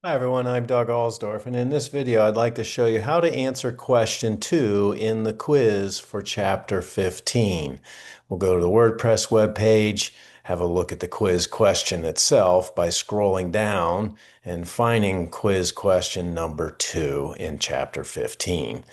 Hi everyone, I'm Doug Alsdorf, and in this video I'd like to show you how to answer question 2 in the quiz for chapter 15. We'll go to the WordPress webpage, have a look at the quiz question itself by scrolling down and finding quiz question number 2 in chapter 15.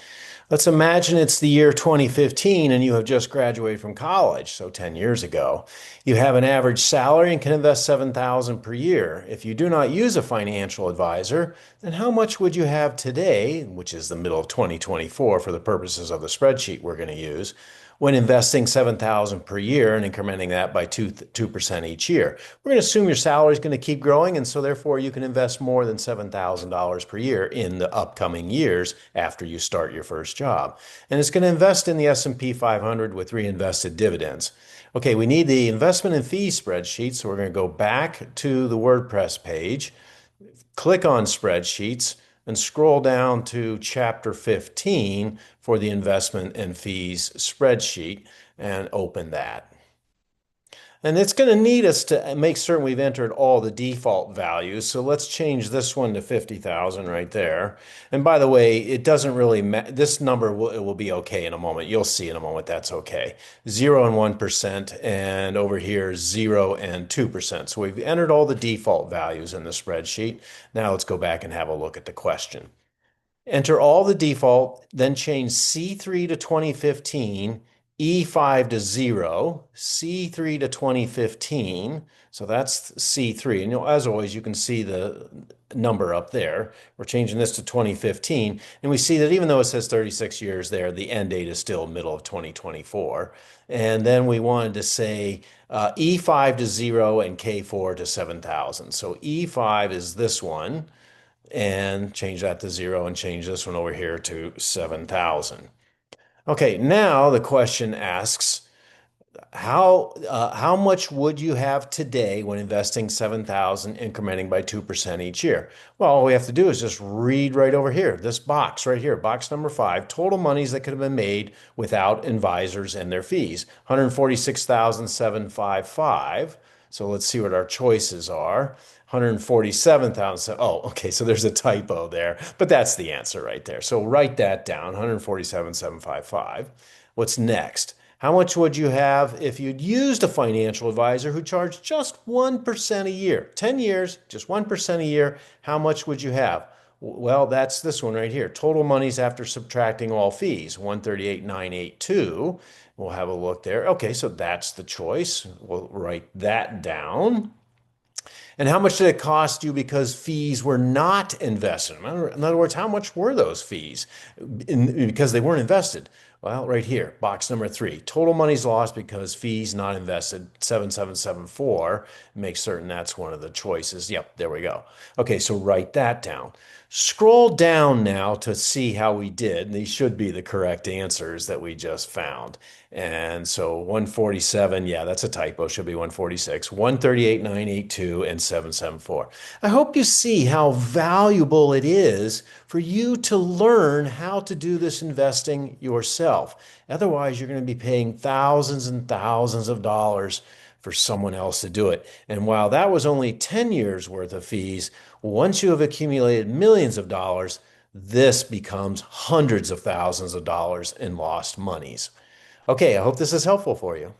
Let's imagine it's the year 2015 and you have just graduated from college, so 10 years ago. You have an average salary and can invest $7,000 per year. If you do not use a financial advisor, then how much would you have today, which is the middle of 2024 for the purposes of the spreadsheet we're going to use, when investing $7,000 per year and incrementing that by 2% each year? We're going to assume your salary is going to keep growing, and so therefore you can invest more than $7,000 per year in the upcoming years after you start your first job. And it's going to invest in the S&P 500 with reinvested dividends. Okay, we need the investment and fees spreadsheet, so we're going to go back to the WordPress page, click on spreadsheets, and scroll down to chapter 15 for the investment and fees spreadsheet and open that. And it's going to need us to make certain we've entered all the default values. So let's change this one to 50,000 right there. And by the way, it doesn't really matter. This number will be okay in a moment. You'll see in a moment that's okay. 0 and 1%, and over here 0 and 2%. So we've entered all the default values in the spreadsheet. Now let's go back and have a look at the question. Enter all the default, then change C3 to 2015, E5 to 0, C3 to 2015. So that's C3. And as always, you can see the number up there. We're changing this to 2015. And we see that even though it says 36 years there, the end date is still middle of 2024. And then we wanted to say E5 to 0 and K4 to 7,000. So E5 is this one, and change that to 0 and change this one over here to 7,000. Okay, now the question asks, how much would you have today when investing 7,000 incrementing by 2% each year? Well, all we have to do is just read right over here, this box right here, box number 5, total monies that could have been made without advisors and their fees, 146,755. So let's see what our choices are. 147,000. Oh, okay. So there's a typo there, but that's the answer right there. So write that down, 147,755. What's next? How much would you have if you'd used a financial advisor who charged just 1% a year? 10 years, just 1% a year. How much would you have? Well, that's this one right here. Total monies after subtracting all fees, 138,982. We'll have a look there. Okay, so that's the choice. We'll write that down. And how much did it cost you because fees were not invested? In other words, how much were those fees because they weren't invested? Well, right here, box number 3, total monies lost because fees not invested, 7774. Make certain that's one of the choices. Yep, there we go. Okay, so write that down. Scroll down now to see how we did. These should be the correct answers that we just found. And so 147, yeah, that's a typo, should be 146, 138,982, and 774. I hope you see how valuable it is for you to learn how to do this investing yourself. Otherwise, you're going to be paying thousands and thousands of dollars for someone else to do it. And while that was only 10 years worth of fees, once you have accumulated millions of dollars, this becomes hundreds of thousands of dollars in lost monies. Okay, I hope this is helpful for you.